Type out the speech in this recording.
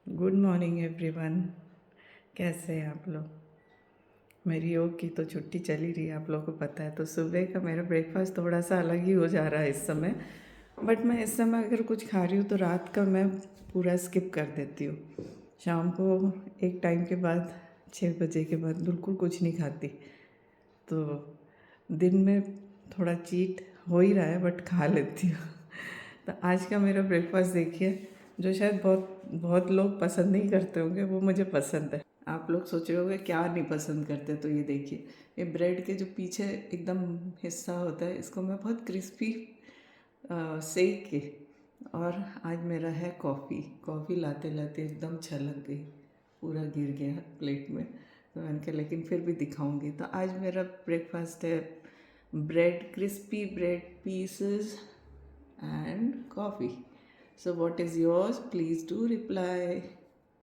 Good morning everyone. कैसे हैं आप लोग? मेरी योग की तो छुट्टी चली रही है, आप लोगों को पता है। तो सुबह का मेरा ब्रेकफास्ट थोड़ा सा अलग ही हो जा रहा है इस समय। बट मैं इस समय अगर कुछ खा रही हूँ तो रात का मैं पूरा स्किप कर देती हूँ। शाम को एक टाइम के बाद 6 बजे के बाद बिल्कुल कुछ नहीं खाती। तो दिन में थोड़ा चीट हो ही रहा है बट खा लेती हूँ। तो आज का मेरा ब्रेकफास्ट देखिए, जो शायद बहुत बहुत लोग पसंद नहीं करते होंगे, वो मुझे पसंद है। आप लोग सोच रहे होंगे क्या नहीं पसंद करते, तो ये देखिए, ये ब्रेड के जो पीछे एकदम हिस्सा होता है, इसको मैं बहुत क्रिस्पी सेक के। और आज मेरा है कॉफ़ी। कॉफ़ी लाते लाते एकदम छलक गई, पूरा गिर गया प्लेट में। तो मैंने कहा लेकिन फिर भी दिखाऊंगी। तो आज मेरा ब्रेकफास्ट है bread, crispy bread pieces and coffee. So what is yours? Please do reply.